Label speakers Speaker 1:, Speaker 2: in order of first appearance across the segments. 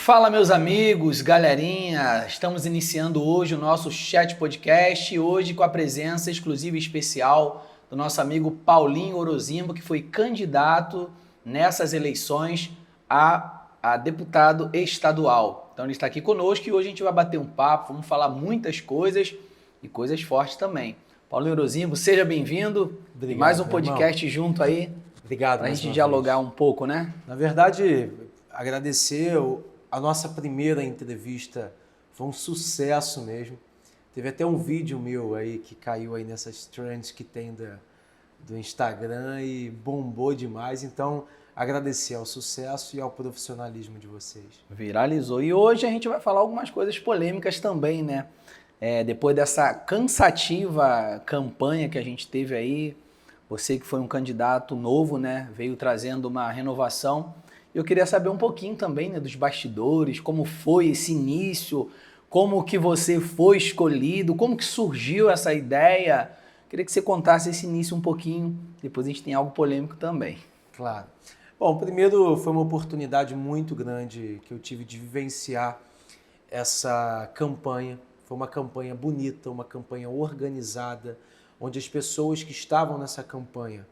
Speaker 1: Fala, meus amigos, galerinha, estamos iniciando hoje o nosso Chat Podcast, hoje com a presença exclusiva e especial do nosso amigo Paulinho Orozimbo, que foi candidato nessas eleições a deputado estadual. Então ele está aqui conosco e hoje a gente vai bater um papo, vamos falar muitas coisas e coisas fortes também. Paulinho Orozimbo, seja bem-vindo.
Speaker 2: Obrigado,
Speaker 1: mais um podcast junto aí.
Speaker 2: Obrigado,
Speaker 1: para a gente dialogar um pouco, né?
Speaker 2: Na verdade, agradecer a nossa primeira entrevista, foi um sucesso mesmo. Teve até um vídeo meu aí que caiu aí nessas trends que tem do Instagram e bombou demais. Então, agradecer ao sucesso e ao profissionalismo de vocês.
Speaker 1: Viralizou. E hoje a gente vai falar algumas coisas polêmicas também, né? Depois dessa cansativa campanha que a gente teve aí, você que foi um candidato novo, né? Veio trazendo uma renovação. Eu queria saber um pouquinho também, né, dos bastidores, como foi esse início, como que você foi escolhido, como que surgiu essa ideia. Queria que você contasse esse início um pouquinho, depois a gente tem algo polêmico também.
Speaker 2: Claro. Bom, primeiro foi uma oportunidade muito grande que eu tive de vivenciar essa campanha. Foi uma campanha bonita, uma campanha organizada, onde as pessoas que estavam nessa campanha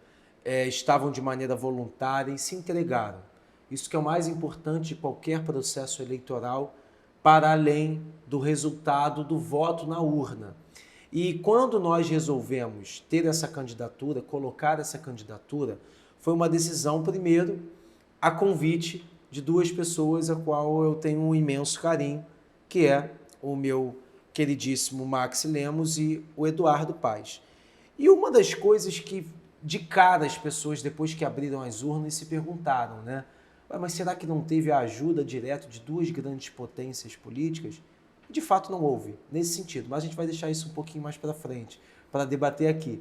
Speaker 2: estavam de maneira voluntária e se entregaram. Isso que é o mais importante de qualquer processo eleitoral, para além do resultado do voto na urna. E quando nós resolvemos ter essa candidatura, colocar essa candidatura, foi uma decisão, primeiro, a convite de duas pessoas a qual eu tenho um imenso carinho, que é o meu queridíssimo Max Lemos e o Eduardo Paes. E uma das coisas que, de cara, as pessoas, depois que abriram as urnas, se perguntaram, né? Mas será que não teve a ajuda direta de duas grandes potências políticas? De fato não houve, nesse sentido, mas a gente vai deixar isso um pouquinho mais para frente, para debater aqui.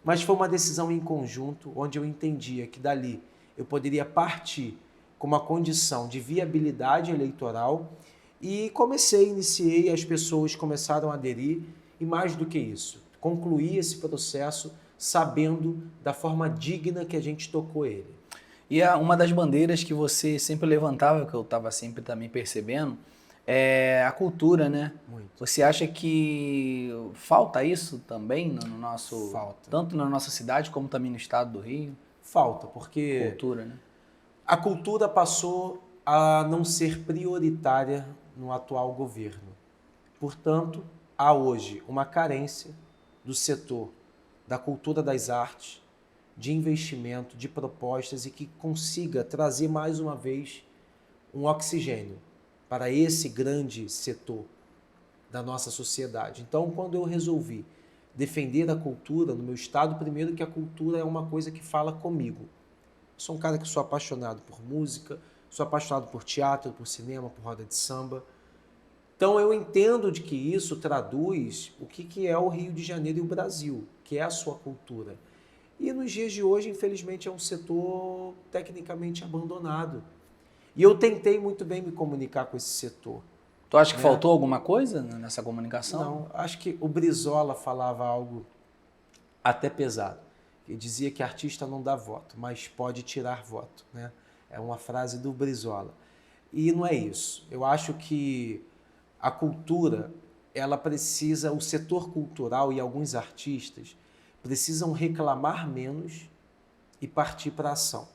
Speaker 2: Mas foi uma decisão em conjunto, onde eu entendia que dali eu poderia partir com uma condição de viabilidade eleitoral e iniciei, as pessoas começaram a aderir e mais do que isso, concluí esse processo sabendo da forma digna que a gente tocou ele.
Speaker 1: E uma das bandeiras que você sempre levantava, que eu estava sempre também percebendo, é a cultura, né?
Speaker 2: Muito.
Speaker 1: Você acha que falta isso também no nosso...
Speaker 2: Falta.
Speaker 1: Tanto na nossa cidade como também no estado do Rio?
Speaker 2: Falta, porque
Speaker 1: Cultura, né?
Speaker 2: a cultura passou a não ser prioritária no atual governo. Portanto, há hoje uma carência do setor da cultura das artes, de investimento, de propostas e que consiga trazer mais uma vez um oxigênio para esse grande setor da nossa sociedade. Então, quando eu resolvi defender a cultura no meu estado, primeiro que a cultura é uma coisa que fala comigo. Sou um cara que sou apaixonado por música, sou apaixonado por teatro, por cinema, por roda de samba. Então eu entendo de que isso traduz o que é o Rio de Janeiro e o Brasil, que é a sua cultura. E nos dias de hoje, infelizmente, é um setor tecnicamente abandonado. E eu tentei muito bem me comunicar com esse setor.
Speaker 1: Tu acha que faltou alguma coisa nessa comunicação?
Speaker 2: Não, acho que o Brizola falava algo até pesado. Ele dizia que artista não dá voto, mas pode tirar voto, né? É uma frase do Brizola. E não é isso. Eu acho que a cultura, ela precisa, o setor cultural e alguns artistas precisam reclamar menos e partir para a ação.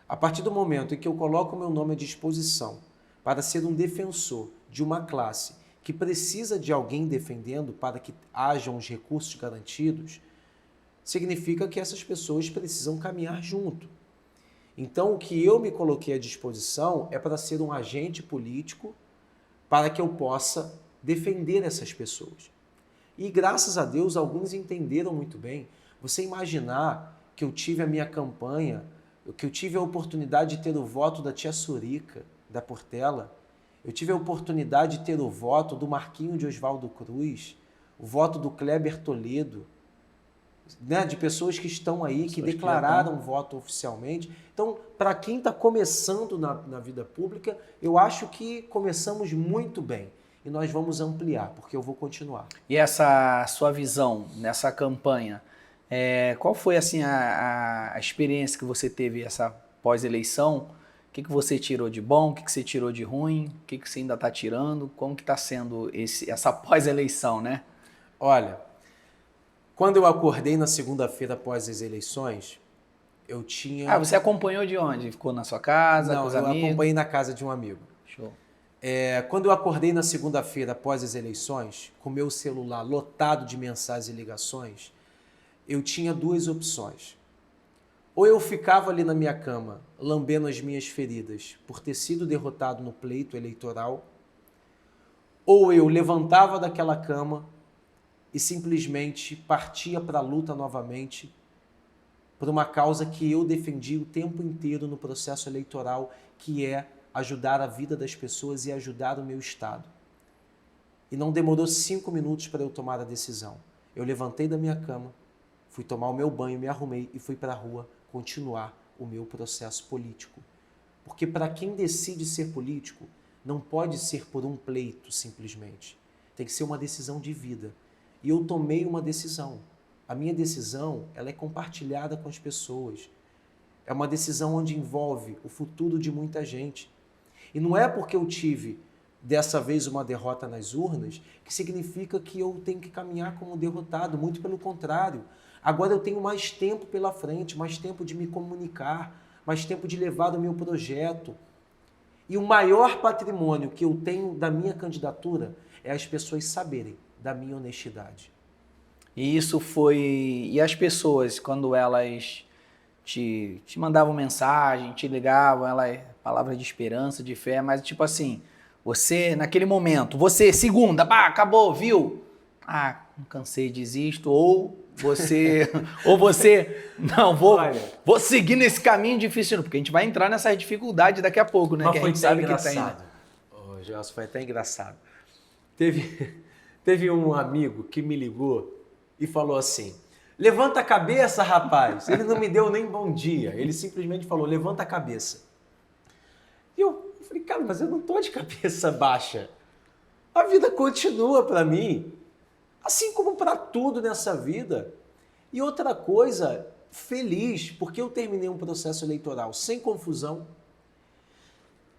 Speaker 2: A partir do momento em que eu coloco o meu nome à disposição para ser um defensor de uma classe que precisa de alguém defendendo para que hajam os recursos garantidos, significa que essas pessoas precisam caminhar junto. Então, o que eu me coloquei à disposição é para ser um agente político para que eu possa defender essas pessoas. E graças a Deus, alguns entenderam muito bem. Você imaginar que eu tive a minha campanha, que eu tive a oportunidade de ter o voto da tia Surica, da Portela, eu tive a oportunidade de ter o voto do Marquinho de Oswaldo Cruz, o voto do Kleber Toledo, né, de pessoas que estão aí, que declararam voto oficialmente. Então, para quem está começando na vida pública, eu acho que começamos muito bem. E nós vamos ampliar, porque eu vou continuar.
Speaker 1: E essa sua visão nessa campanha, qual foi assim a experiência que você teve essa pós-eleição que você tirou de bom, o que você tirou de ruim, o que você ainda está tirando, como que está sendo essa pós-eleição, né?
Speaker 2: Olha, quando eu acordei na segunda-feira após as eleições, eu tinha...
Speaker 1: Você acompanhou de onde? Ficou na sua casa, com
Speaker 2: Não,
Speaker 1: os
Speaker 2: eu
Speaker 1: amigos?
Speaker 2: acompanhei na casa de um amigo.
Speaker 1: Show.
Speaker 2: Quando eu acordei na segunda-feira após as eleições, com meu celular lotado de mensagens e ligações, eu tinha duas opções. Ou eu ficava ali na minha cama, lambendo as minhas feridas por ter sido derrotado no pleito eleitoral, ou eu levantava daquela cama e simplesmente partia para a luta novamente por uma causa que eu defendi o tempo inteiro no processo eleitoral, que é ajudar a vida das pessoas e ajudar o meu Estado. E não demorou 5 minutos para eu tomar a decisão. Eu levantei da minha cama, fui tomar o meu banho, me arrumei e fui para a rua continuar o meu processo político. Porque para quem decide ser político, não pode ser por um pleito simplesmente. Tem que ser uma decisão de vida. E eu tomei uma decisão. A minha decisão, ela é compartilhada com as pessoas. É uma decisão onde envolve o futuro de muita gente. E não é porque eu tive, dessa vez, uma derrota nas urnas, que significa que eu tenho que caminhar como derrotado. Muito pelo contrário. Agora eu tenho mais tempo pela frente, mais tempo de me comunicar, mais tempo de levar o meu projeto. E o maior patrimônio que eu tenho da minha candidatura é as pessoas saberem da minha honestidade.
Speaker 1: E isso foi... E as pessoas, quando elas te mandavam mensagem, te ligavam, palavra de esperança, de fé, mas tipo assim, você, naquele momento, segunda, acabou, viu? Não cansei, desisto, ou você, não, vou seguir nesse caminho difícil, porque a gente vai entrar nessa dificuldade daqui a pouco, né?
Speaker 2: Mas
Speaker 1: que
Speaker 2: foi
Speaker 1: a gente sabe que tem. Né?
Speaker 2: Gelson, foi até engraçado. Teve um amigo que me ligou e falou assim, levanta a cabeça, rapaz. Ele não me deu nem bom dia, ele simplesmente falou, levanta a cabeça. E eu falei, cara, mas eu não tô de cabeça baixa. A vida continua para mim, assim como para tudo nessa vida. E outra coisa, feliz, porque eu terminei um processo eleitoral sem confusão,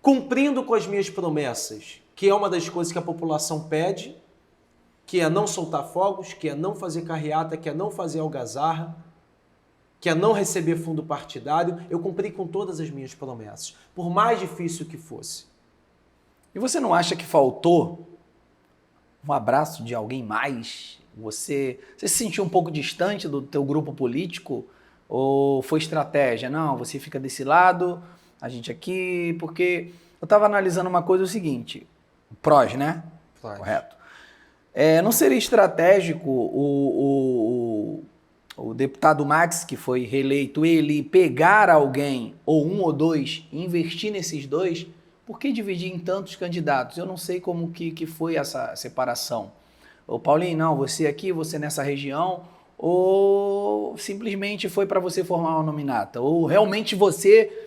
Speaker 2: cumprindo com as minhas promessas, que é uma das coisas que a população pede, que é não soltar fogos, que é não fazer carreata, que é não fazer algazarra, que é não receber fundo partidário. Eu cumpri com todas as minhas promessas, por mais difícil que fosse.
Speaker 1: E você não acha que faltou um abraço de alguém mais? Você se sentiu um pouco distante do teu grupo político? Ou foi estratégia? Não, você fica desse lado, a gente aqui, porque eu estava analisando uma coisa, o seguinte, PROS, né?
Speaker 2: PROS.
Speaker 1: Correto. Não seria estratégico o deputado Max, que foi reeleito, ele pegar alguém, ou um ou dois, e investir nesses dois? Por que dividir em tantos candidatos? Eu não sei como que foi essa separação. Ô Paulinho, não, você aqui, você nessa região, ou simplesmente foi para você formar uma nominata? Ou realmente você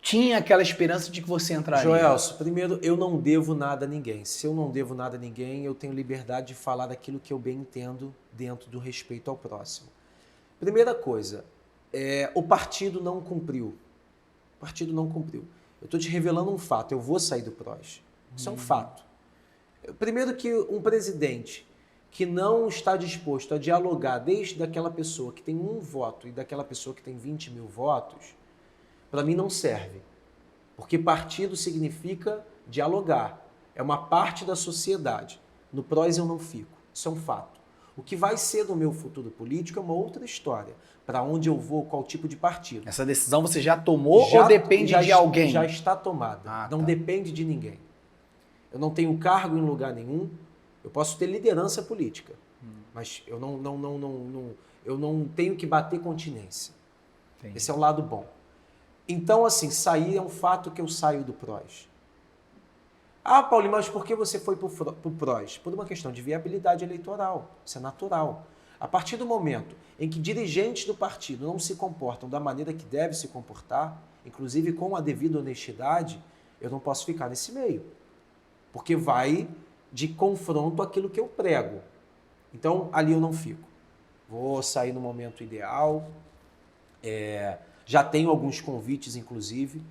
Speaker 1: tinha aquela esperança de que você entraria?
Speaker 2: Joelson, primeiro, eu não devo nada a ninguém. Se eu não devo nada a ninguém, eu tenho liberdade de falar daquilo que eu bem entendo dentro do respeito ao próximo. Primeira coisa, o partido não cumpriu. O partido não cumpriu. Eu estou te revelando um fato, eu vou sair do PROS. Isso é um fato. Primeiro que um presidente que não está disposto a dialogar desde aquela pessoa que tem 1 voto e daquela pessoa que tem 20 mil votos, para mim não serve. Porque partido significa dialogar. É uma parte da sociedade. No PROS eu não fico. Isso é um fato. O que vai ser do meu futuro político é uma outra história. Para onde eu vou, qual tipo de partido.
Speaker 1: Essa decisão você já tomou ou depende de alguém?
Speaker 2: Já está tomada. Não depende de ninguém. Eu não tenho cargo em lugar nenhum. Eu posso ter liderança política. Mas eu não tenho que bater continência. Entendi. Esse é o lado bom. Então, assim, sair é um fato que eu saio do PROS. Paulinho, mas por que você foi para o PROS? Por uma questão de viabilidade eleitoral. Isso é natural. A partir do momento em que dirigentes do partido não se comportam da maneira que deve se comportar, inclusive com a devida honestidade, eu não posso ficar nesse meio. Porque vai de confronto àquilo que eu prego. Então, ali eu não fico. Vou sair no momento ideal. Já tenho alguns convites, inclusive.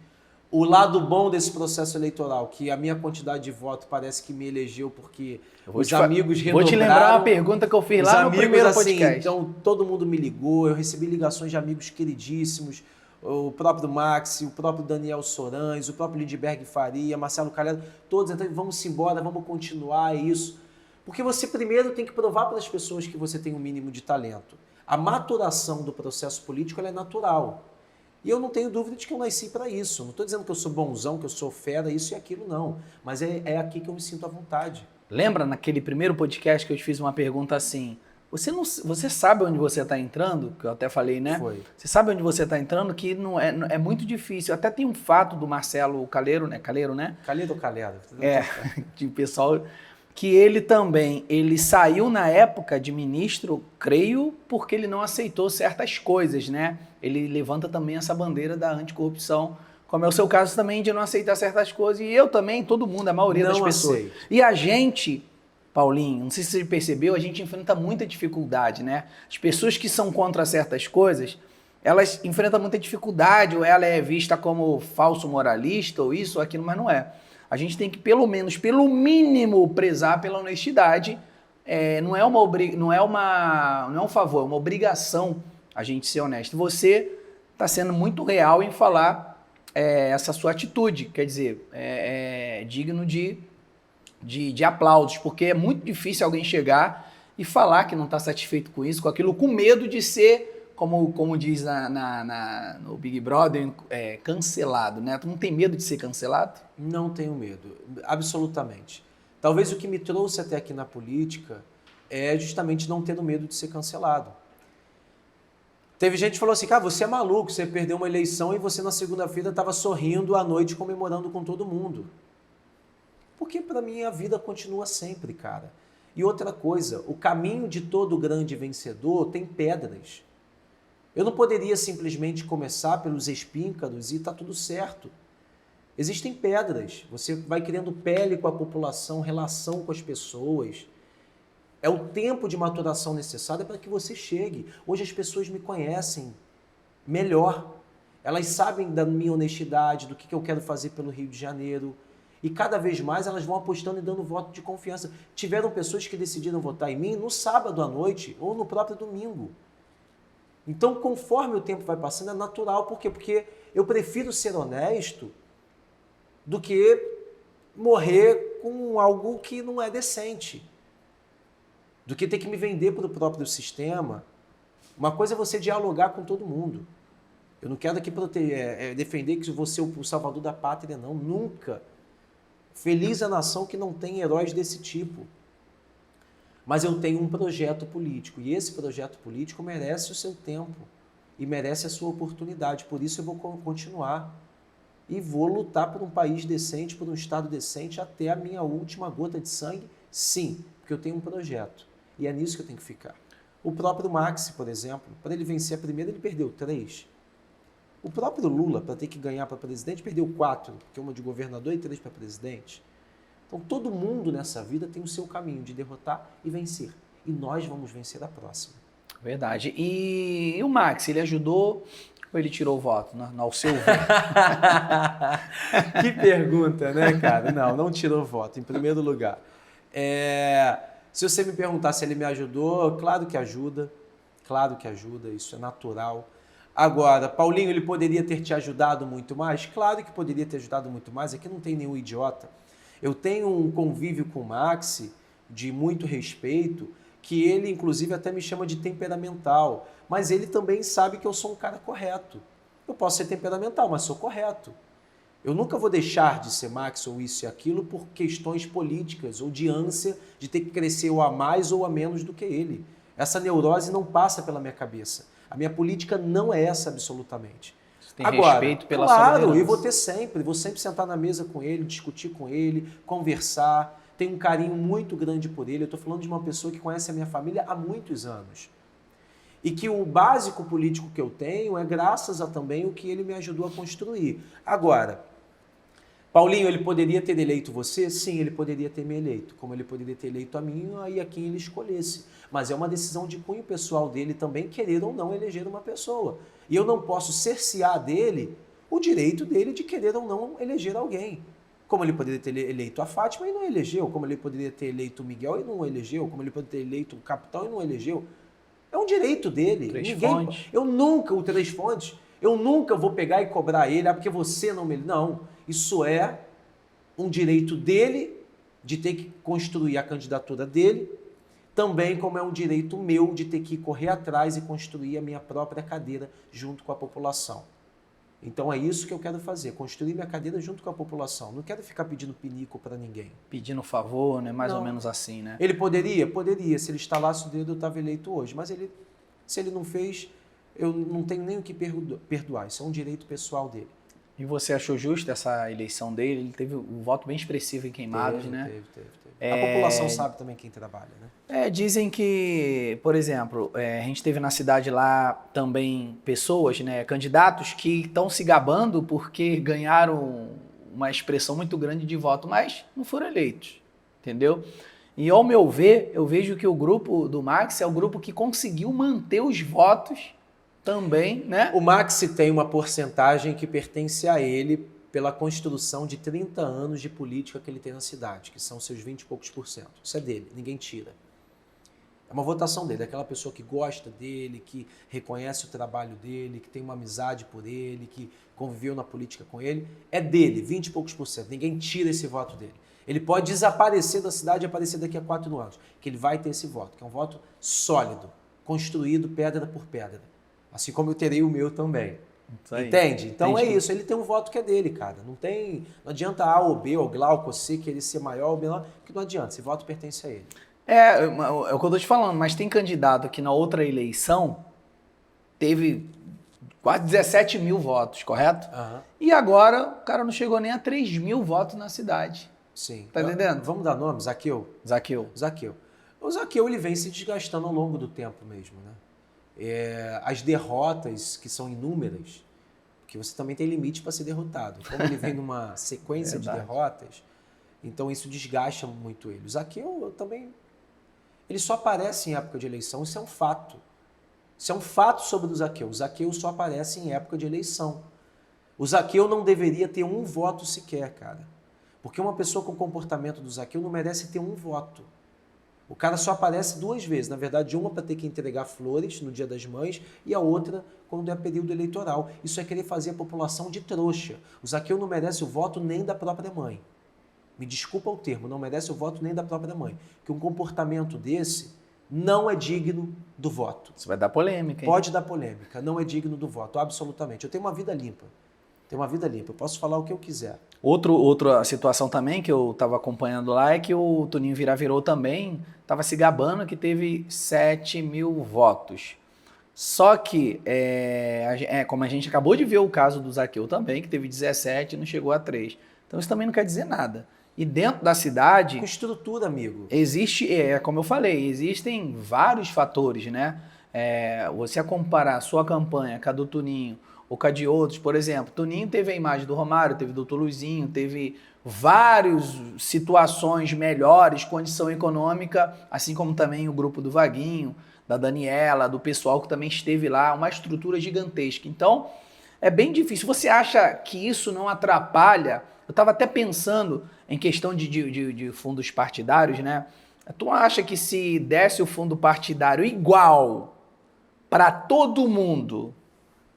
Speaker 2: O lado bom desse processo eleitoral, que a minha quantidade de voto parece que me elegeu porque os amigos
Speaker 1: Vou te lembrar uma pergunta que eu fiz lá no primeiro podcast.
Speaker 2: Então, todo mundo me ligou, eu recebi ligações de amigos queridíssimos, o próprio Maxi, o próprio Daniel Sorães, o próprio Lindbergh Faria, Marcelo Calhado, todos entrando, vamos embora, vamos continuar isso. Porque você primeiro tem que provar para as pessoas que você tem um mínimo de talento. A maturação do processo político ela é natural. E eu não tenho dúvida de que eu nasci para isso. Não estou dizendo que eu sou bonzão, que eu sou fera, isso e aquilo, não. Mas é aqui que eu me sinto à vontade.
Speaker 1: Lembra naquele primeiro podcast que eu te fiz uma pergunta assim, você sabe onde você está entrando? Que eu até falei, né?
Speaker 2: Foi.
Speaker 1: Você sabe onde você está entrando? Que não é muito difícil. Até tem um fato do Marcelo Calheiro, né? Calheiro, né?
Speaker 2: Calheiro ou Calheiro?
Speaker 1: De pessoal... que ele saiu na época de ministro, creio, porque ele não aceitou certas coisas, né? Ele levanta também essa bandeira da anticorrupção, como é o seu caso também de não aceitar certas coisas, e eu também, todo mundo, a maioria das pessoas.
Speaker 2: Aceito.
Speaker 1: E a gente, Paulinho, não sei se você percebeu, a gente enfrenta muita dificuldade, né? As pessoas que são contra certas coisas, elas enfrentam muita dificuldade, ou ela é vista como falso moralista, ou isso ou aquilo, mas não é. A gente tem que, pelo menos, pelo mínimo, prezar pela honestidade. Não é um favor, é uma obrigação a gente ser honesto. Você está sendo muito real em falar essa sua atitude. Quer dizer, é digno de aplausos, porque é muito difícil alguém chegar e falar que não está satisfeito com isso, com aquilo, com medo de ser... Como diz no Big Brother, cancelado, né? Tu não tem medo de ser cancelado?
Speaker 2: Não tenho medo, absolutamente. Talvez o que me trouxe até aqui na política é justamente não tendo medo de ser cancelado. Teve gente que falou assim, cara, você é maluco, você perdeu uma eleição e você na segunda-feira estava sorrindo à noite, comemorando com todo mundo. Porque para mim a vida continua sempre, cara. E outra coisa, o caminho de todo grande vencedor tem pedras. Eu não poderia simplesmente começar pelos espíncaros e está tudo certo. Existem pedras, você vai criando pele com a população, relação com as pessoas. É o tempo de maturação necessário para que você chegue. Hoje as pessoas me conhecem melhor. Elas sabem da minha honestidade, do que eu quero fazer pelo Rio de Janeiro. E cada vez mais elas vão apostando e dando voto de confiança. Tiveram pessoas que decidiram votar em mim no sábado à noite ou no próprio domingo. Então, conforme o tempo vai passando, é natural. Por quê? Porque eu prefiro ser honesto do que morrer com algo que não é decente. Do que ter que me vender para o próprio sistema. Uma coisa é você dialogar com todo mundo. Eu não quero aqui defender que você é o salvador da pátria, não. Nunca. Feliz a nação que não tem heróis desse tipo. Mas eu tenho um projeto político e esse projeto político merece o seu tempo e merece a sua oportunidade. Por isso eu vou continuar e vou lutar por um país decente, por um Estado decente até a minha última gota de sangue, sim, porque eu tenho um projeto e é nisso que eu tenho que ficar. O próprio Maxi, por exemplo, para ele vencer a primeira, ele perdeu 3. O próprio Lula, para ter que ganhar para presidente, perdeu 4, porque uma de governador e 3 para presidente. Então, todo mundo nessa vida tem o seu caminho de derrotar e vencer. E nós vamos vencer a próxima.
Speaker 1: Verdade. E o Max, ele ajudou ou ele tirou o voto? Ao seu voto?
Speaker 2: Que pergunta, né, cara? Não tirou voto, em primeiro lugar. Se você me perguntar se ele me ajudou, claro que ajuda. Claro que ajuda, isso é natural. Agora, Paulinho, ele poderia ter te ajudado muito mais? Claro que poderia ter ajudado muito mais. Aqui não tem nenhum idiota. Eu tenho um convívio com o Maxi de muito respeito, que ele, inclusive, até me chama de temperamental. Mas ele também sabe que eu sou um cara correto. Eu posso ser temperamental, mas sou correto. Eu nunca vou deixar de ser Max ou isso e aquilo por questões políticas ou de ânsia de ter que crescer ou a mais ou a menos do que ele. Essa neurose não passa pela minha cabeça. A minha política não é essa absolutamente.
Speaker 1: Tem respeito pela
Speaker 2: claro, eu vou sempre sentar na mesa com ele, discutir com ele, conversar, tenho um carinho muito grande por ele. Eu estou falando de uma pessoa que conhece a minha família há muitos anos. E que o básico político que eu tenho é graças a também o que ele me ajudou a construir. Agora, Paulinho, ele poderia ter eleito você? Sim, ele poderia ter me eleito, como ele poderia ter eleito a mim e a quem ele escolhesse. Mas é uma decisão de cunho pessoal dele também querer ou não eleger uma pessoa. E eu não posso cercear dele o direito dele de querer ou não eleger alguém. Como ele poderia ter eleito a Fátima e não elegeu, como ele poderia ter eleito o Miguel e não elegeu, como ele poderia ter eleito o capitão e não elegeu. É um direito dele. O Três Fontes, eu nunca vou pegar e cobrar ele, porque você não me... Não, isso é um direito dele de ter que construir a candidatura dele, também como é um direito meu de ter que correr atrás e construir a minha própria cadeira junto com a população. Então é isso que eu quero fazer, construir minha cadeira junto com a população. Não quero ficar pedindo pinico para ninguém.
Speaker 1: Pedindo favor, né? Mais ou menos assim, né?
Speaker 2: Ele poderia? Poderia. Se ele estalasse o dedo, eu estava eleito hoje. Mas se ele não fez, eu não tenho nem o que perdoar. Isso é um direito pessoal dele.
Speaker 1: E você achou justo essa eleição dele? Ele teve um voto bem expressivo em Queimados, né?
Speaker 2: Teve. A população sabe também quem trabalha, né?
Speaker 1: Dizem que, por exemplo, a gente teve na cidade lá também pessoas, né, candidatos que estão se gabando porque ganharam uma expressão muito grande de voto, mas não foram eleitos, entendeu? E ao meu ver, eu vejo que o grupo do Maxi é o grupo que conseguiu manter os votos também, né?
Speaker 2: O Maxi tem uma porcentagem que pertence a ele pela construção de 30 anos de política que ele tem na cidade, que são seus 20 e poucos %. Isso é dele, ninguém tira. É uma votação dele, é aquela pessoa que gosta dele, que reconhece o trabalho dele, que tem uma amizade por ele, que conviveu na política com ele. É dele, 20 e poucos %. Ninguém tira esse voto dele. Ele pode desaparecer da cidade e aparecer daqui a 4 anos, que ele vai ter esse voto, que é um voto sólido, construído pedra por pedra. Assim como eu terei o meu também. Entende? Então é isso, ele tem um voto que é dele, cara. Não adianta A ou B, ou Glauco ou C, querer ser maior ou menor, que não adianta, esse voto pertence a ele.
Speaker 1: É o que eu tô te falando, mas tem candidato que na outra eleição teve quase 17 mil votos, correto?
Speaker 2: Uhum.
Speaker 1: E agora o cara não chegou nem a 3 mil votos na cidade.
Speaker 2: Sim.
Speaker 1: Tá entendendo?
Speaker 2: Vamos dar nome? Zaqueu. O Zaqueu ele vem se desgastando ao longo do tempo mesmo, né? As derrotas, que são inúmeras, porque você também tem limite para ser derrotado. Como ele vem numa sequência de derrotas, então isso desgasta muito ele. O Zaqueu também, ele só aparece em época de eleição, isso é um fato. Isso é um fato sobre o Zaqueu. O Zaqueu só aparece em época de eleição. O Zaqueu não deveria ter um voto sequer, cara. Porque uma pessoa com o comportamento do Zaqueu não merece ter um voto. O cara só aparece 2 vezes, na verdade, uma para ter que entregar flores no Dia das Mães e a outra quando é período eleitoral. Isso é querer fazer a população de trouxa. O Zaqueu não merece o voto nem da própria mãe. Me desculpa o termo, não merece o voto nem da própria mãe. Porque um comportamento desse não é digno do voto.
Speaker 1: Isso vai dar polêmica, hein?
Speaker 2: Pode dar polêmica, não é digno do voto, absolutamente. Eu tenho uma vida limpa. Eu posso falar o que eu quiser.
Speaker 1: Outra situação também que eu estava acompanhando lá é que o Toninho Viravirou também estava se gabando que teve 7 mil votos. Só que, como a gente acabou de ver o caso do Zaqueu também, que teve 17 e não chegou a 3. Então isso também não quer dizer nada. E dentro da cidade...
Speaker 2: Com estrutura, amigo.
Speaker 1: Existe, como eu falei, existem vários fatores, né? Você comparar a sua campanha com a do Toninho ou com a de outros, por exemplo, Toninho teve a imagem do Romário, teve do Dr. Luizinho, teve várias situações melhores, condição econômica, assim como também o grupo do Vaguinho, da Daniela, do pessoal que também esteve lá, uma estrutura gigantesca. Então, é bem difícil. Você acha que isso não atrapalha? Eu estava até pensando em questão de fundos partidários, né? Tu acha que se desse o fundo partidário igual para todo mundo,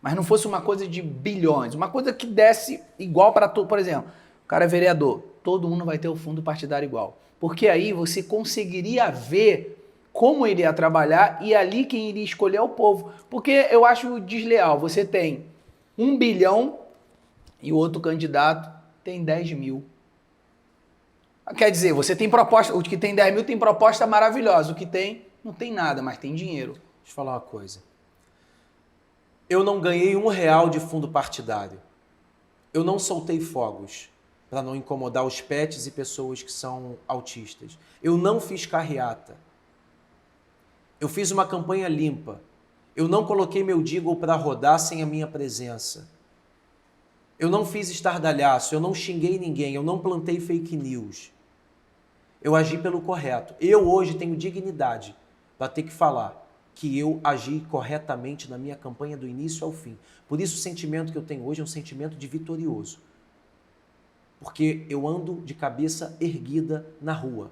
Speaker 1: mas não fosse uma coisa de bilhões, uma coisa que desse igual para todo, por exemplo, o cara é vereador, todo mundo vai ter o fundo partidário igual. Porque aí você conseguiria ver como ele ia trabalhar e ali quem iria escolher é o povo. Porque eu acho desleal, você tem 1 bilhão e o outro candidato tem 10 mil. Quer dizer, você tem proposta, o que tem 10 mil tem proposta maravilhosa, o que tem não tem nada, mas tem dinheiro.
Speaker 2: Deixa eu falar uma coisa. Eu não ganhei R$1 de fundo partidário. Eu não soltei fogos para não incomodar os pets e pessoas que são autistas. Eu não fiz carreata. Eu fiz uma campanha limpa. Eu não coloquei meu Deagle para rodar sem a minha presença. Eu não fiz estardalhaço, eu não xinguei ninguém, eu não plantei fake news. Eu agi pelo correto. Eu hoje tenho dignidade para ter que falar que eu agi corretamente na minha campanha do início ao fim. Por isso o sentimento que eu tenho hoje é um sentimento de vitorioso. Porque eu ando de cabeça erguida na rua.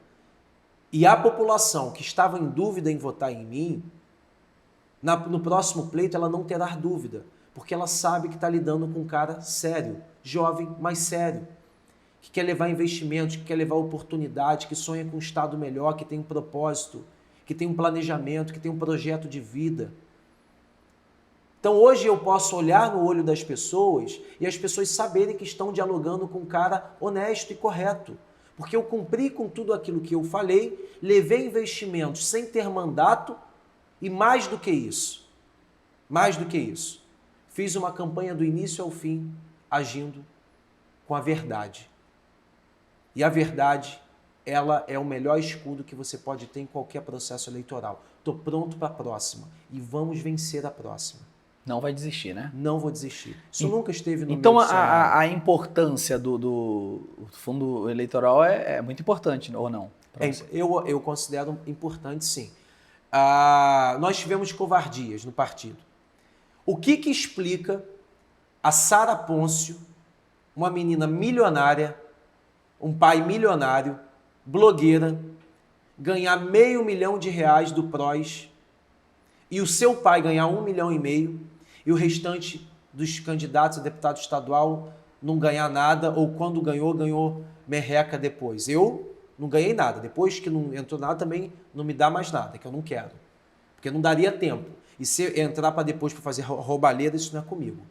Speaker 2: E a população que estava em dúvida em votar em mim, no próximo pleito ela não terá dúvida, porque ela sabe que está lidando com um cara sério, jovem, mas sério, que quer levar investimentos, que quer levar oportunidade, que sonha com um estado melhor, que tem um propósito, que tem um planejamento, que tem um projeto de vida. Então hoje eu posso olhar no olho das pessoas e as pessoas saberem que estão dialogando com um cara honesto e correto. Porque eu cumpri com tudo aquilo que eu falei, levei investimentos sem ter mandato e mais do que isso, fiz uma campanha do início ao fim, agindo com a verdade. E a verdade, ela é o melhor escudo que você pode ter em qualquer processo eleitoral. Estou pronto para a próxima e vamos vencer a próxima.
Speaker 1: Não vai desistir, né?
Speaker 2: Não vou desistir. Isso nunca esteve no
Speaker 1: então,
Speaker 2: meu cenário.
Speaker 1: a importância do fundo eleitoral é muito importante, ou não?
Speaker 2: Eu considero importante, sim. Nós tivemos covardias no partido. O que explica a Sara Pôncio, uma menina milionária, um pai milionário, blogueira, ganhar R$500 mil do PROS e o seu pai ganhar R$1,5 milhão e o restante dos candidatos a deputado estadual não ganhar nada ou quando ganhou merreca depois. Eu não ganhei nada. Depois que não entrou nada, também não me dá mais nada, que eu não quero. Porque não daria tempo. E se entrar para depois para fazer roubalheira, isso não é comigo.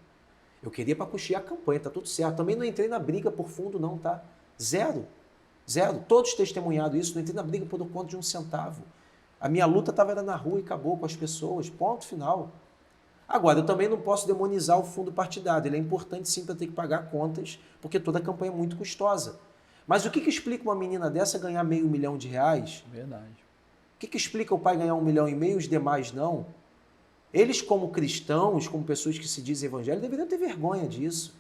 Speaker 2: Eu queria para custear a campanha, tá tudo certo. Também não entrei na briga por fundo, não, tá? Zero. Todos testemunharam isso, não entrei na briga por conta de um centavo. A minha luta estava na rua e acabou com as pessoas, ponto final. Agora, eu também não posso demonizar o fundo partidário. Ele é importante sim para ter que pagar contas, porque toda a campanha é muito custosa. Mas o que explica uma menina dessa ganhar R$500 mil?
Speaker 1: Verdade.
Speaker 2: O que explica o pai ganhar R$1,5 milhão e os demais não? Eles, como cristãos, como pessoas que se dizem evangélicos, deveriam ter vergonha disso.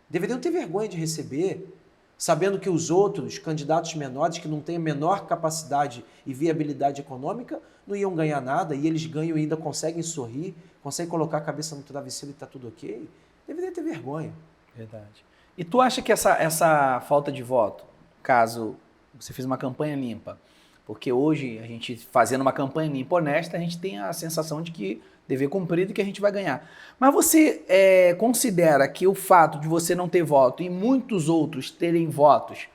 Speaker 2: Deveriam ter vergonha de receber, sabendo que os outros, candidatos menores, que não têm a menor capacidade e viabilidade econômica, não iam ganhar nada, e eles ganham e ainda conseguem sorrir, conseguem colocar a cabeça no travesseiro e está tudo ok. Deveria ter vergonha.
Speaker 1: Verdade. E tu acha que essa falta de voto, caso você fez uma campanha limpa, porque hoje a gente fazendo uma campanha limpa, honesta, a gente tem a sensação de que dever cumprido e que a gente vai ganhar. Mas você considera que o fato de você não ter voto e muitos outros terem votos,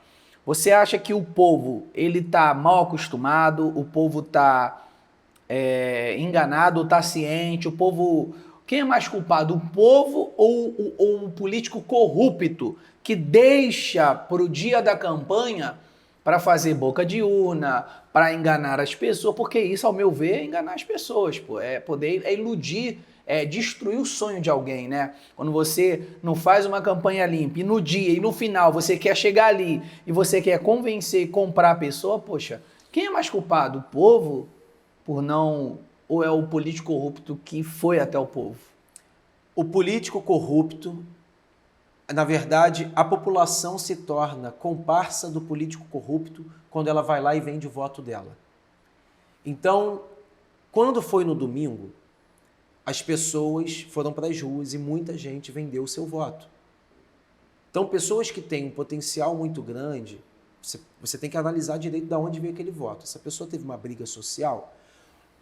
Speaker 1: você acha que o povo ele está mal acostumado, o povo está enganado, está ciente, o povo... Quem é mais culpado, o povo ou o político corrupto que deixa para o dia da campanha para fazer boca de urna, para enganar as pessoas? Porque isso, ao meu ver, é enganar as pessoas, pô. É iludir, destruir o sonho de alguém, né? Quando você não faz uma campanha limpa e no dia e no final você quer chegar ali e você quer convencer e comprar a pessoa, poxa, quem é mais culpado? O povo por não... Ou é o político corrupto que foi até o povo?
Speaker 2: O político corrupto, na verdade, a população se torna comparsa do político corrupto quando ela vai lá e vende o voto dela. Então, quando foi no domingo, as pessoas foram para as ruas e muita gente vendeu o seu voto. Então, pessoas que têm um potencial muito grande, você tem que analisar direito de onde veio aquele voto. Essa pessoa teve uma briga social.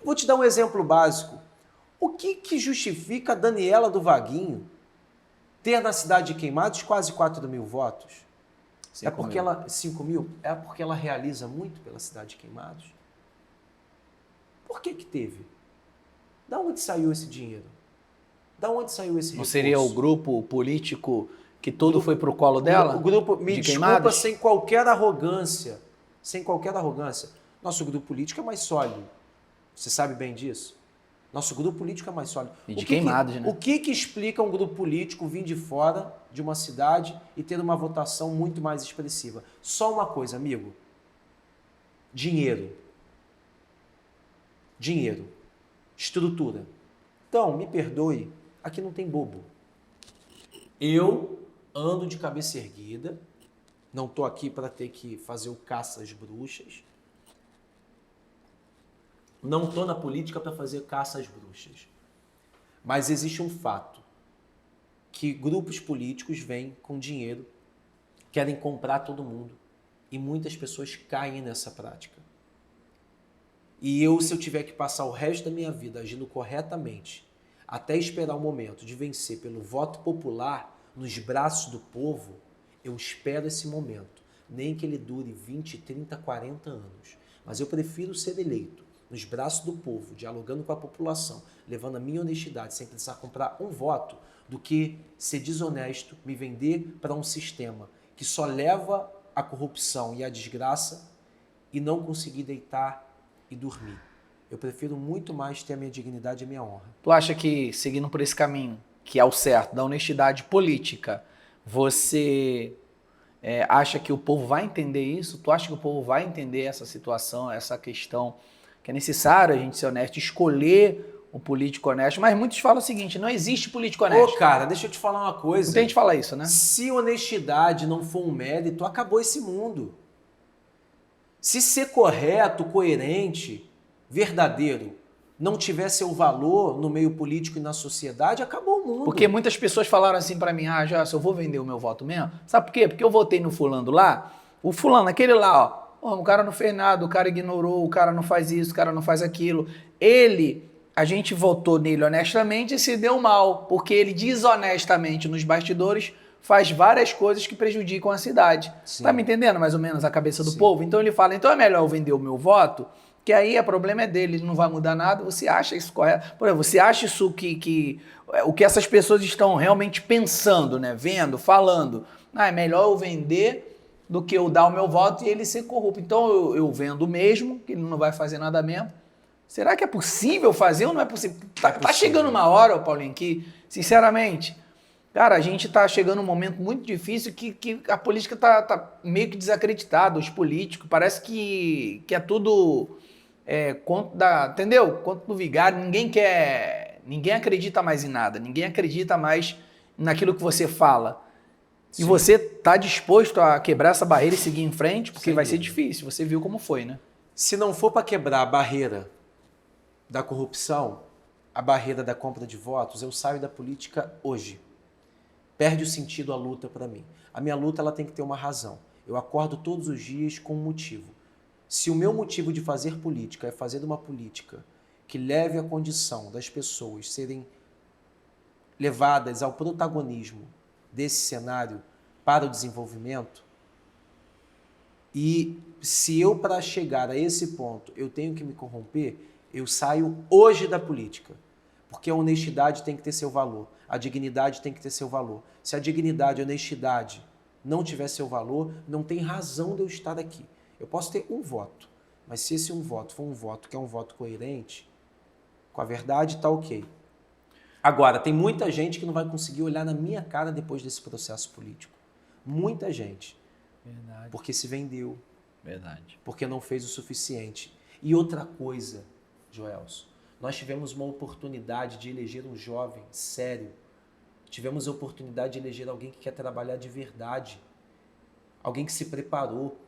Speaker 2: Vou te dar um exemplo básico. O que justifica a Daniela do Vaguinho ter na cidade de Queimados quase 4 mil votos? 5 mil? É porque ela realiza muito pela cidade de Queimados? Por que teve? Da onde saiu esse dinheiro? Da onde saiu esse recurso?
Speaker 1: Não seria o grupo político que todo foi pro colo dela?
Speaker 2: O grupo, me desculpa, sem qualquer arrogância. Sem qualquer arrogância. Nosso grupo político é mais sólido. Você sabe bem disso? Nosso grupo político é mais sólido.
Speaker 1: E de Queimados, né?
Speaker 2: O que explica um grupo político vir de fora de uma cidade e ter uma votação muito mais expressiva? Só uma coisa, amigo. Dinheiro. Dinheiro. Estrutura. Então, me perdoe, aqui não tem bobo. Eu ando de cabeça erguida, não estou aqui para ter que fazer o caça às bruxas. Não estou na política para fazer caça às bruxas. Mas existe um fato, que grupos políticos vêm com dinheiro, querem comprar todo mundo, e muitas pessoas caem nessa prática. E eu, se eu tiver que passar o resto da minha vida agindo corretamente, até esperar o momento de vencer pelo voto popular nos braços do povo, eu espero esse momento, nem que ele dure 20, 30, 40 anos. Mas eu prefiro ser eleito nos braços do povo, dialogando com a população, levando a minha honestidade sem precisar comprar um voto, do que ser desonesto, me vender para um sistema que só leva a corrupção e a desgraça e não conseguir deitar e dormir. Eu prefiro muito mais ter a minha dignidade e a minha honra.
Speaker 1: Tu acha que, seguindo por esse caminho, que é o certo, da honestidade política, você acha que o povo vai entender isso? Tu acha que o povo vai entender essa situação, essa questão, que é necessário a gente ser honesto, escolher um político honesto? Mas muitos falam o seguinte, não existe político honesto.
Speaker 2: Ô, cara, deixa eu te falar uma coisa.
Speaker 1: Muita gente fala isso, né?
Speaker 2: Se honestidade não for um mérito, acabou esse mundo. Se ser correto, coerente, verdadeiro, não tiver seu valor no meio político e na sociedade, acabou o mundo.
Speaker 1: Porque muitas pessoas falaram assim pra mim, já, se eu vou vender o meu voto mesmo, sabe por quê? Porque eu votei no fulano lá, o fulano, aquele lá, ó, o cara não fez nada, o cara ignorou, o cara não faz isso, o cara não faz aquilo. A gente votou nele honestamente e se deu mal, porque ele desonestamente nos bastidores faz várias coisas que prejudicam a cidade.
Speaker 2: Sim.
Speaker 1: Tá me entendendo mais ou menos a cabeça do
Speaker 2: Sim.
Speaker 1: povo? Então ele fala, então é melhor eu vender o meu voto, que aí o problema é dele, ele não vai mudar nada. Você acha isso correto? Por exemplo, você acha isso que o que essas pessoas estão realmente pensando, né? Vendo, falando, é melhor eu vender do que eu dar o meu voto e ele ser corrupto. Então eu vendo mesmo, que ele não vai fazer nada mesmo. Será que é possível fazer ou não é possível? Tá chegando uma hora, Paulinho, que, sinceramente, cara, a gente tá chegando num momento muito difícil que a política tá meio que desacreditada, os políticos, parece que é tudo conto entendeu? Conto do vigário, ninguém acredita mais em nada, ninguém acredita mais naquilo que você fala. Sim. E você tá disposto a quebrar essa barreira e seguir em frente? Porque vai ser difícil, você viu como foi, né?
Speaker 2: Se não for para quebrar a barreira da corrupção, a barreira da compra de votos, eu saio da política hoje. Perde o sentido a luta para mim. A minha luta ela tem que ter uma razão. Eu acordo todos os dias com um motivo. Se o meu motivo de fazer política é fazer uma política que leve a condição das pessoas serem levadas ao protagonismo desse cenário para o desenvolvimento, e se eu, para chegar a esse ponto, eu tenho que me corromper, eu saio hoje da política. Porque a honestidade tem que ter seu valor, a dignidade tem que ter seu valor. Se a dignidade e a honestidade não tiver seu valor, não tem razão de eu estar aqui. Eu posso ter um voto, mas se esse um voto for um voto que é um voto coerente, com a verdade, tá ok. Agora, tem muita gente que não vai conseguir olhar na minha cara depois desse processo político. Muita gente.
Speaker 1: Verdade.
Speaker 2: Porque se vendeu.
Speaker 1: Verdade.
Speaker 2: Porque não fez o suficiente. E outra coisa, Joelson, nós tivemos uma oportunidade de eleger um jovem sério. Tivemos a oportunidade de eleger alguém que quer trabalhar de verdade. Alguém que se preparou.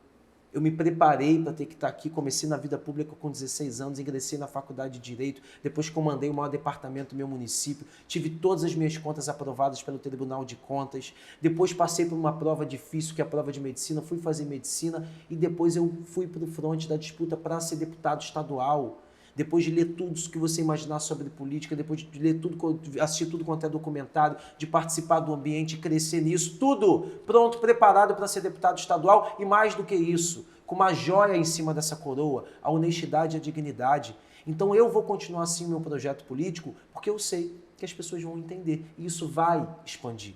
Speaker 2: Eu me preparei para ter que estar aqui, comecei na vida pública com 16 anos, ingressei na faculdade de Direito, depois comandei o maior departamento do meu município, tive todas as minhas contas aprovadas pelo Tribunal de Contas, depois passei por uma prova difícil, que é a prova de medicina, fui fazer medicina e depois eu fui para o fronte da disputa para ser deputado estadual. Depois de ler tudo que você imaginar sobre política, depois de ler tudo, assistir tudo quanto é documentário, de participar do ambiente, crescer nisso, tudo pronto, preparado para ser deputado estadual e mais do que isso, com uma joia em cima dessa coroa, a honestidade e a dignidade. Então eu vou continuar assim o meu projeto político porque eu sei que as pessoas vão entender e isso vai expandir.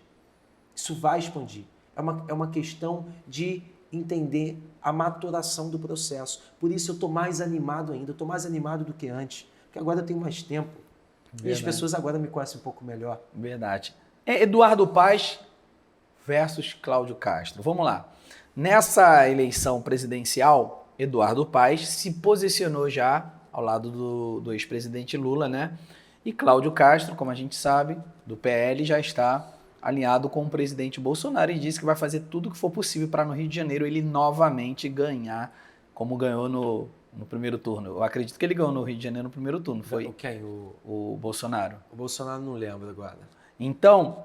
Speaker 2: Isso vai expandir. É uma questão de entender a maturação do processo. Por isso eu estou mais animado ainda, eu estou mais animado do que antes, porque agora eu tenho mais tempo. Verdade. E as pessoas agora me conhecem um pouco melhor.
Speaker 1: Verdade. Eduardo Paes versus Cláudio Castro. Vamos lá. Nessa eleição presidencial, Eduardo Paes se posicionou já ao lado do ex-presidente Lula, né? E Cláudio Castro, como a gente sabe, do PL, já está alinhado com o presidente Bolsonaro e disse que vai fazer tudo o que for possível para no Rio de Janeiro ele novamente ganhar, como ganhou no primeiro turno. Eu acredito que ele ganhou no Rio de Janeiro no primeiro turno, foi
Speaker 2: Quem?
Speaker 1: o Bolsonaro.
Speaker 2: O Bolsonaro não lembro agora.
Speaker 1: Então,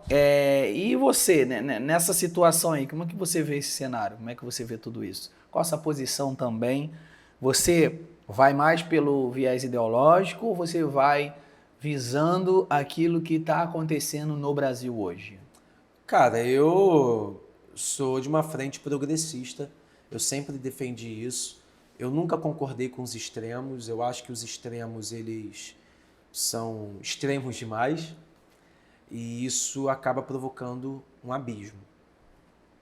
Speaker 1: e você, né, nessa situação aí, como é que você vê esse cenário? Como é que você vê tudo isso? Qual a sua posição também? Você vai mais pelo viés ideológico ou você vai visando aquilo que está acontecendo no Brasil hoje?
Speaker 2: Cara, eu sou de uma frente progressista, eu sempre defendi isso. Eu nunca concordei com os extremos, eu acho que os extremos, eles são extremos demais e isso acaba provocando um abismo.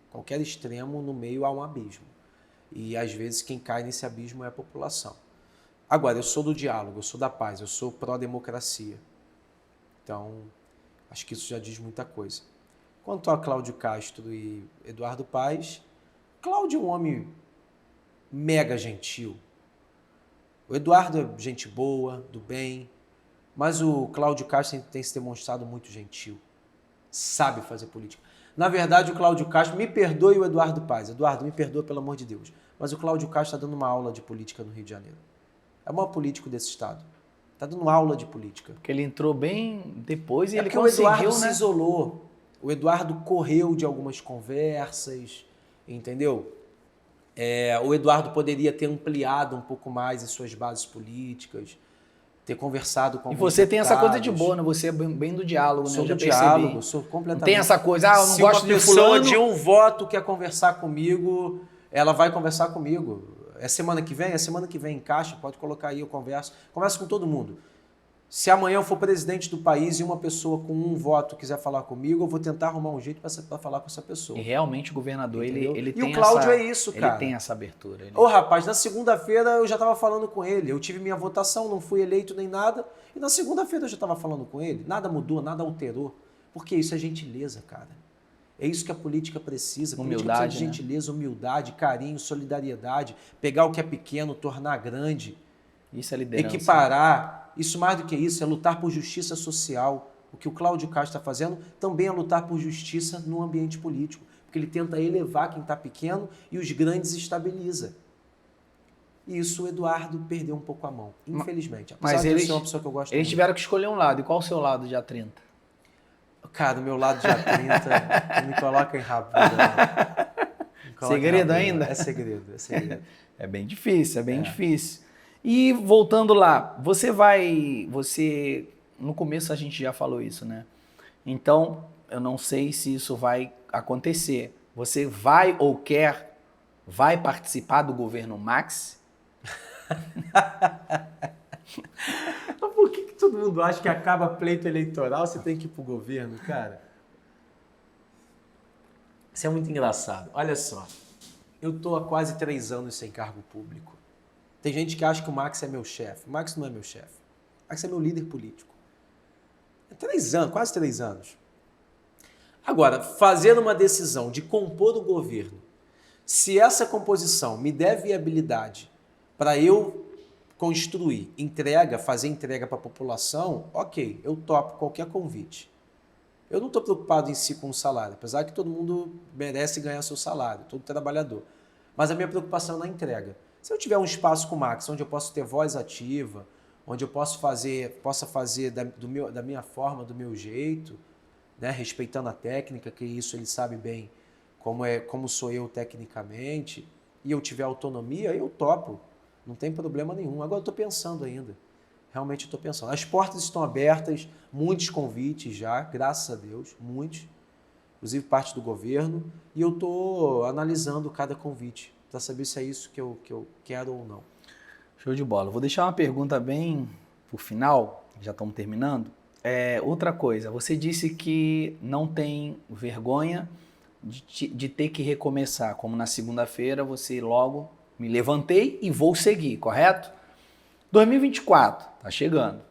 Speaker 2: Qualquer extremo, no meio há um abismo. E às vezes quem cai nesse abismo é a população. Agora, eu sou do diálogo, eu sou da paz, eu sou pró-democracia. Então, acho que isso já diz muita coisa. Quanto a Cláudio Castro e Eduardo Paes, Cláudio é um homem mega gentil. O Eduardo é gente boa, do bem, mas o Cláudio Castro tem se demonstrado muito gentil, sabe fazer política. Na verdade, o Cláudio Castro, me perdoe o Eduardo Paes. Eduardo, me perdoa pelo amor de Deus, mas o Cláudio Castro está dando uma aula de política no Rio de Janeiro. É o maior político desse estado. Está dando aula de política.
Speaker 1: Porque ele entrou bem depois e ele
Speaker 2: porque
Speaker 1: conseguiu,
Speaker 2: o Eduardo se
Speaker 1: né?
Speaker 2: isolou. O Eduardo correu de algumas conversas, entendeu? O Eduardo poderia ter ampliado um pouco mais as suas bases políticas, ter conversado com
Speaker 1: E
Speaker 2: alguns
Speaker 1: você tem essa coisa de
Speaker 2: deputados.
Speaker 1: boa, né? Você é bem do diálogo, né?
Speaker 2: Sou
Speaker 1: Eu já
Speaker 2: do
Speaker 1: percebi.
Speaker 2: diálogo, sou completamente.
Speaker 1: Não tem essa coisa, eu não
Speaker 2: Se
Speaker 1: gosto
Speaker 2: uma
Speaker 1: de
Speaker 2: pessoa
Speaker 1: fulano.
Speaker 2: de um voto quer conversar comigo, ela vai conversar comigo. É semana que vem? É semana que vem, encaixa, pode colocar aí, eu converso. Converso com todo mundo. Se amanhã eu for presidente do país e uma pessoa com um voto quiser falar comigo, eu vou tentar arrumar um jeito para falar com essa pessoa.
Speaker 1: E realmente o governador, ele
Speaker 2: E
Speaker 1: tem
Speaker 2: o Cláudio
Speaker 1: essa,
Speaker 2: é isso, cara.
Speaker 1: Ele tem essa abertura.
Speaker 2: Ô rapaz, na segunda-feira eu já estava falando com ele. Eu tive minha votação, não fui eleito nem nada. E na segunda-feira eu já estava falando com ele. Nada mudou, nada alterou. Porque isso é gentileza, cara. É isso que a política precisa. A política precisa de gentileza, humildade, carinho, solidariedade. Pegar o que é pequeno, tornar grande.
Speaker 1: Isso é liderança.
Speaker 2: Equiparar. Isso mais do que isso, é lutar por justiça social. O que o Cláudio Castro está fazendo também é lutar por justiça no ambiente político. Porque ele tenta elevar quem está pequeno e os grandes estabiliza. E isso o Eduardo perdeu um pouco a mão, infelizmente. Apesar
Speaker 1: Mas
Speaker 2: de ser uma pessoa que eu gosto
Speaker 1: eles
Speaker 2: muito.
Speaker 1: tiveram que escolher um lado. E qual o seu lado, dia 30?
Speaker 2: Cara, o meu lado dia 30 me coloca em rabura.
Speaker 1: Segredo ainda?
Speaker 2: É segredo, é segredo.
Speaker 1: É bem difícil, é bem difícil. E voltando lá, você, no começo a gente já falou isso, né? Então, eu não sei se isso vai acontecer. Você vai participar do governo Max?
Speaker 2: Por que todo mundo acha que acaba pleito eleitoral, você tem que ir pro governo, cara? Isso é muito engraçado. Olha só, eu tô há quase 3 anos sem cargo público. Tem gente que acha que o Max é meu chefe. O Max não é meu chefe. O Max é meu líder político. É 3 anos, quase 3 anos. Agora, fazer uma decisão de compor o governo, se essa composição me der viabilidade para eu construir, fazer entrega para a população, ok, eu topo qualquer convite. Eu não estou preocupado em si com o salário, apesar que todo mundo merece ganhar seu salário, todo trabalhador. Mas a minha preocupação é na entrega. Se eu tiver um espaço com o Max, onde eu posso ter voz ativa, onde eu possa fazer da minha forma, do meu jeito, né, respeitando a técnica, que isso ele sabe bem como sou eu tecnicamente, e eu tiver autonomia, eu topo. Não tem problema nenhum. Agora eu estou pensando ainda. Realmente estou pensando. As portas estão abertas, muitos convites já, graças a Deus, muitos. Inclusive parte do governo. E eu estou analisando cada convite para saber se é isso que eu quero ou não.
Speaker 1: Show de bola. Vou deixar uma pergunta bem por final, já estamos terminando. Outra coisa, você disse que não tem vergonha de ter que recomeçar, como na segunda-feira você logo me levantei e vou seguir, correto? 2024, tá chegando.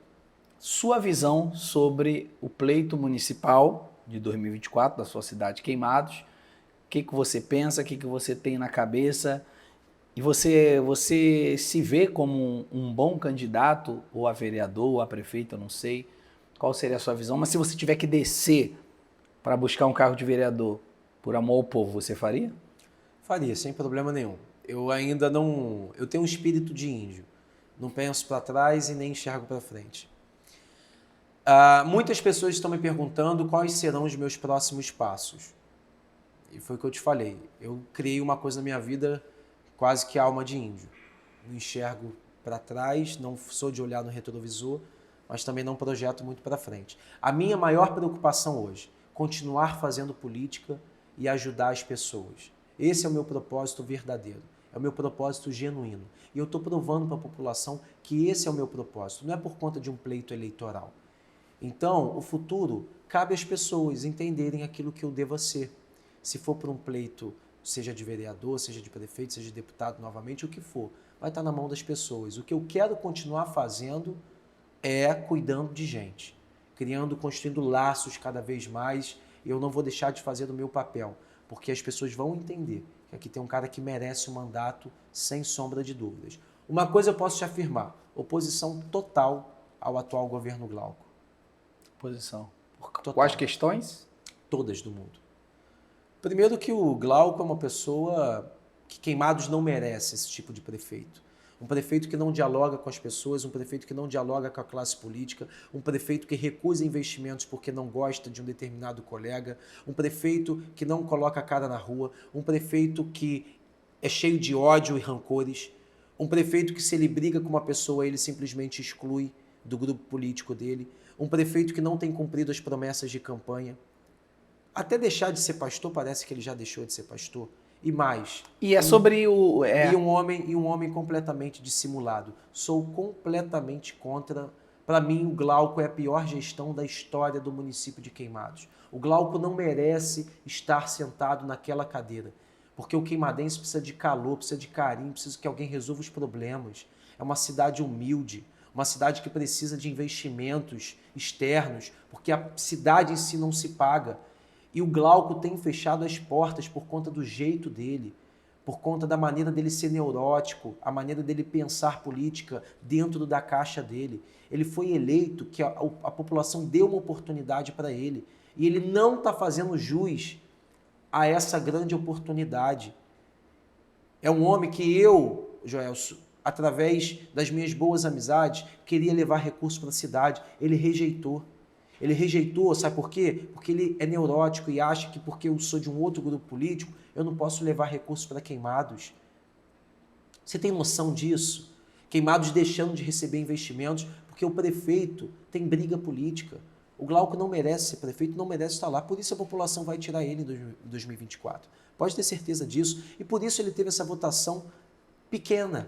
Speaker 1: Sua visão sobre o pleito municipal de 2024 da sua cidade Queimados, o que você pensa, o que você tem na cabeça? E você se vê como um bom candidato, ou a vereador, ou a prefeito, eu não sei qual seria a sua visão, mas se você tiver que descer para buscar um cargo de vereador por amor ao povo, você faria?
Speaker 2: Faria, sem problema nenhum. eu ainda não... Eu tenho um espírito de índio. Não penso para trás e nem enxergo para frente. Muitas pessoas estão me perguntando quais serão os meus próximos passos. E foi o que eu te falei. Eu criei uma coisa na minha vida quase que alma de índio. Não enxergo para trás, não sou de olhar no retrovisor, mas também não projeto muito para frente. A minha maior preocupação hoje, continuar fazendo política e ajudar as pessoas. Esse é o meu propósito verdadeiro, é o meu propósito genuíno. E eu estou provando para a população que esse é o meu propósito, não é por conta de um pleito eleitoral. Então, o futuro cabe às pessoas entenderem aquilo que eu devo ser. Se for por um pleito, seja de vereador, seja de prefeito, seja de deputado novamente, o que for, vai estar na mão das pessoas. O que eu quero continuar fazendo é cuidando de gente, construindo laços cada vez mais. Eu não vou deixar de fazer o meu papel, porque as pessoas vão entender que aqui tem um cara que merece um mandato sem sombra de dúvidas. Uma coisa eu posso te afirmar, oposição total ao atual governo Glauco.
Speaker 1: Oposição.
Speaker 2: Total.
Speaker 1: Quais questões?
Speaker 2: Todas do mundo. Primeiro que o Glauco é uma pessoa que Queimados não merece esse tipo de prefeito. Um prefeito que não dialoga com as pessoas, um prefeito que não dialoga com a classe política, um prefeito que recusa investimentos porque não gosta de um determinado colega, um prefeito que não coloca a cara na rua, um prefeito que é cheio de ódio e rancores, um prefeito que se ele briga com uma pessoa, ele simplesmente exclui do grupo político dele, um prefeito que não tem cumprido as promessas de campanha. Até deixar de ser pastor, parece que ele já deixou de ser pastor. E mais.
Speaker 1: E é sobre o...
Speaker 2: E um homem completamente dissimulado. Sou completamente contra. Para mim, o Glauco é a pior gestão da história do município de Queimados. O Glauco não merece estar sentado naquela cadeira. Porque o queimadense precisa de calor, precisa de carinho, precisa que alguém resolva os problemas. É uma cidade humilde, uma cidade que precisa de investimentos externos, porque a cidade em si não se paga. E o Glauco tem fechado as portas por conta do jeito dele, por conta da maneira dele ser neurótico, a maneira dele pensar política dentro da caixa dele. Ele foi eleito, que a população deu uma oportunidade para ele, e ele não está fazendo jus a essa grande oportunidade. É um homem que eu, Joelso, através das minhas boas amizades, queria levar recursos para a cidade. Ele rejeitou. Ele rejeitou, sabe por quê? Porque ele é neurótico e acha que porque eu sou de um outro grupo político, eu não posso levar recursos para Queimados. Você tem noção disso? Queimados deixando de receber investimentos porque o prefeito tem briga política. O Glauco não merece ser prefeito, não merece estar lá. Por isso a população vai tirar ele em 2024. Pode ter certeza disso. E por isso ele teve essa votação pequena,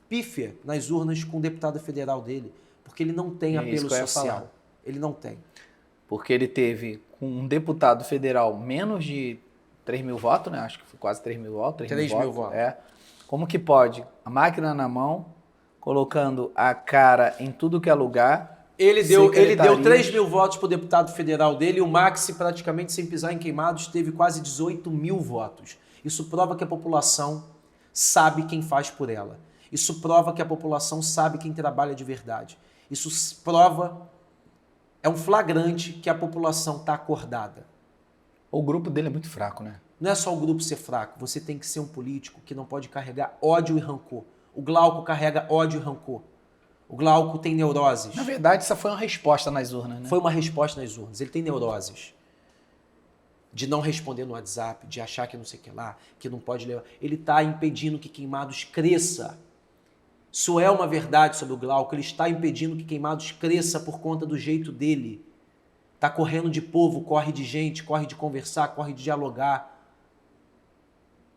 Speaker 2: pífia, nas urnas com o deputado federal dele. Porque ele não tem apelo social. Ele não tem.
Speaker 1: Porque ele teve, com um deputado federal, menos de 3 mil votos, né? Acho que foi quase 3 mil votos.
Speaker 2: 3 mil votos.
Speaker 1: É. Como que pode? A máquina na mão, colocando a cara em tudo que é lugar.
Speaker 2: Ele deu 3 mil votos para o deputado federal dele e o Maxi, praticamente sem pisar em Queimados, teve quase 18 mil votos. Isso prova que a população sabe quem faz por ela. Isso prova que a população sabe quem trabalha de verdade. Isso prova... É um flagrante que a população está acordada.
Speaker 1: O grupo dele é muito fraco, né?
Speaker 2: Não é só o grupo ser fraco, você tem que ser um político que não pode carregar ódio e rancor. O Glauco carrega ódio e rancor. O Glauco tem neuroses.
Speaker 1: Na verdade, essa foi uma resposta nas urnas, né?
Speaker 2: Foi uma resposta nas urnas. Ele tem neuroses. De não responder no WhatsApp, de achar que não sei o que lá, que não pode levar. Ele está impedindo que Queimados cresça. Isso é uma verdade sobre o Glauco, ele está impedindo que Queimados cresça por conta do jeito dele. Está correndo de povo, corre de gente, corre de conversar, corre de dialogar.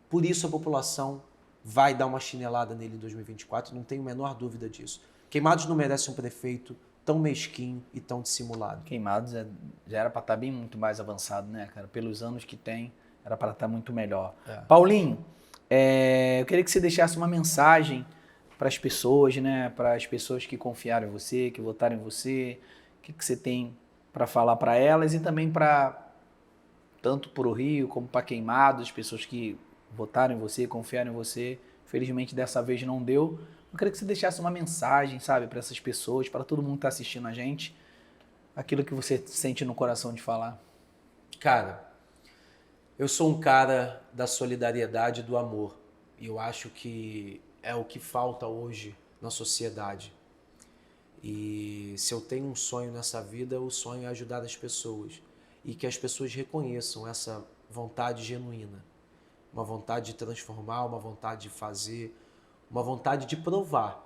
Speaker 2: Por isso a população vai dar uma chinelada nele em 2024, não tenho a menor dúvida disso. Queimados não merece um prefeito tão mesquinho e tão dissimulado.
Speaker 1: Queimados já era para estar bem muito mais avançado, né, cara? Pelos anos que tem, era para estar muito melhor. Paulinho, eu queria que você deixasse uma mensagem para as pessoas, né? Para as pessoas que confiaram em você, que votaram em você, o que você tem para falar para elas e também para tanto para o Rio como para Queimados, as pessoas que votaram em você, confiaram em você. Felizmente dessa vez não deu. Eu queria que você deixasse uma mensagem, sabe, para essas pessoas, para todo mundo que está assistindo a gente, aquilo que você sente no coração de falar.
Speaker 2: Cara, eu sou um cara da solidariedade e do amor. E eu acho que é o que falta hoje na sociedade. E se eu tenho um sonho nessa vida, o sonho é ajudar as pessoas. E que as pessoas reconheçam essa vontade genuína. Uma vontade de transformar, uma vontade de fazer, uma vontade de provar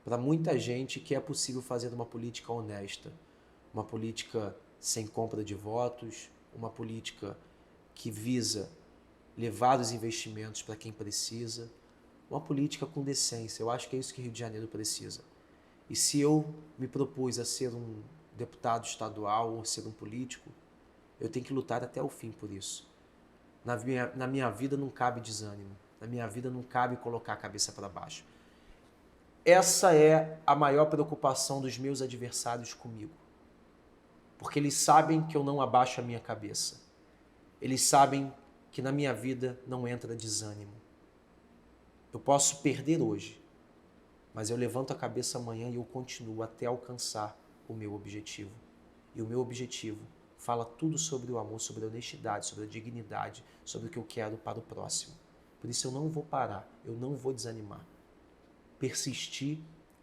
Speaker 2: para muita gente que é possível fazer uma política honesta, uma política sem compra de votos, uma política que visa levar os investimentos para quem precisa, uma política com decência. Eu acho que é isso que Rio de Janeiro precisa. E se eu me propus a ser um deputado estadual ou ser um político, eu tenho que lutar até o fim por isso. Na minha vida não cabe desânimo, na minha vida não cabe colocar a cabeça para baixo. Essa é a maior preocupação dos meus adversários comigo. Porque eles sabem que eu não abaixo a minha cabeça. Eles sabem que na minha vida não entra desânimo. Eu posso perder hoje, mas eu levanto a cabeça amanhã e eu continuo até alcançar o meu objetivo. E o meu objetivo fala tudo sobre o amor, sobre a honestidade, sobre a dignidade, sobre o que eu quero para o próximo. Por isso eu não vou parar, eu não vou desanimar. Persistir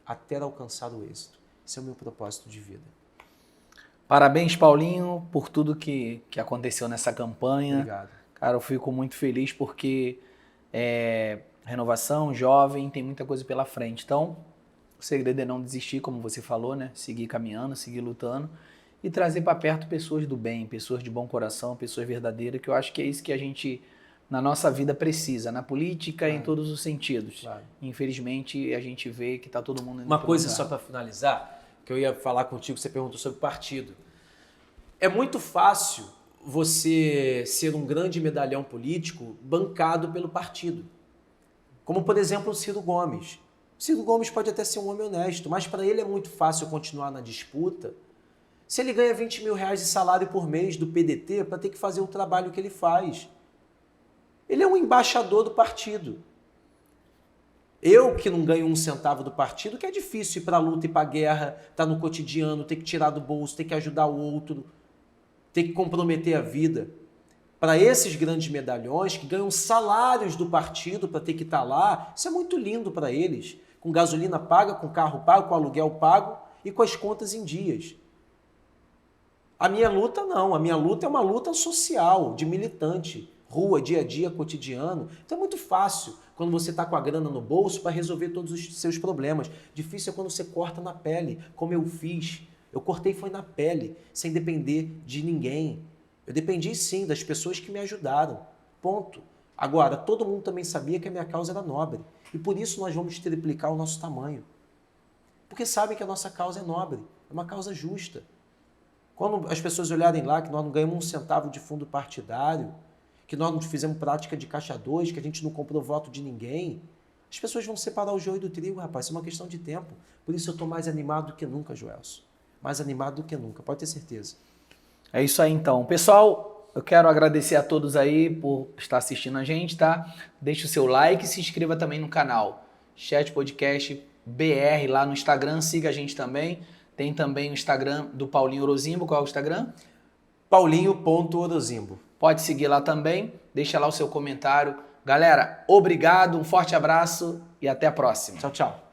Speaker 2: até alcançar o êxito. Esse é o meu propósito de vida.
Speaker 1: Parabéns, Paulinho, por tudo que aconteceu nessa campanha.
Speaker 2: Obrigado.
Speaker 1: Cara, eu fico muito feliz porque renovação, jovem, tem muita coisa pela frente. Então, o segredo é não desistir, como você falou, né? Seguir caminhando, seguir lutando e trazer para perto pessoas do bem, pessoas de bom coração, pessoas verdadeiras, que eu acho que é isso que a gente, na nossa vida, precisa, na política, em todos os sentidos.
Speaker 2: Claro.
Speaker 1: Infelizmente, a gente vê que está todo mundo indo
Speaker 2: Uma
Speaker 1: pro
Speaker 2: coisa
Speaker 1: lugar.
Speaker 2: só para finalizar, que eu ia falar contigo, você perguntou sobre partido. É muito fácil você ser um grande medalhão político bancado pelo partido. Como, por exemplo, o Ciro Gomes. O Ciro Gomes pode até ser um homem honesto, mas para ele é muito fácil continuar na disputa se ele ganha 20 mil reais de salário por mês do PDT para ter que fazer o trabalho que ele faz. Ele é um embaixador do partido. Eu, que não ganho um centavo do partido, que é difícil ir para a luta, ir para a guerra, estar no cotidiano, ter que tirar do bolso, ter que ajudar o outro, ter que comprometer a vida. Para esses grandes medalhões que ganham salários do partido para ter que estar lá, isso é muito lindo para eles, com gasolina paga, com carro pago, com aluguel pago e com as contas em dias. A minha luta não, a minha luta é uma luta social, de militante, rua, dia a dia, cotidiano. Então é muito fácil quando você está com a grana no bolso para resolver todos os seus problemas. Difícil é quando você corta na pele, como eu fiz. Eu cortei foi na pele, sem depender de ninguém. Eu dependi sim das pessoas que me ajudaram. Ponto. Agora, todo mundo também sabia que a minha causa era nobre. E por isso nós vamos triplicar o nosso tamanho. Porque sabem que a nossa causa é nobre, é uma causa justa. Quando as pessoas olharem lá que nós não ganhamos um centavo de fundo partidário, que nós não fizemos prática de caixa 2, que a gente não comprou voto de ninguém, as pessoas vão separar o joio do trigo, rapaz. Isso é uma questão de tempo. Por isso eu estou mais animado do que nunca, Joelson. Mais animado do que nunca, pode ter certeza.
Speaker 1: É isso aí, então. Pessoal, eu quero agradecer a todos aí por estar assistindo a gente, tá? Deixe o seu like e se inscreva também no canal Chat Podcast BR lá no Instagram. Siga a gente também. Tem também o Instagram do Paulinho Orozimbo. Qual é o Instagram?
Speaker 2: Paulinho.orozimbo.
Speaker 1: Pode seguir lá também. Deixa lá o seu comentário. Galera, obrigado, um forte abraço e até a próxima.
Speaker 2: Tchau, tchau.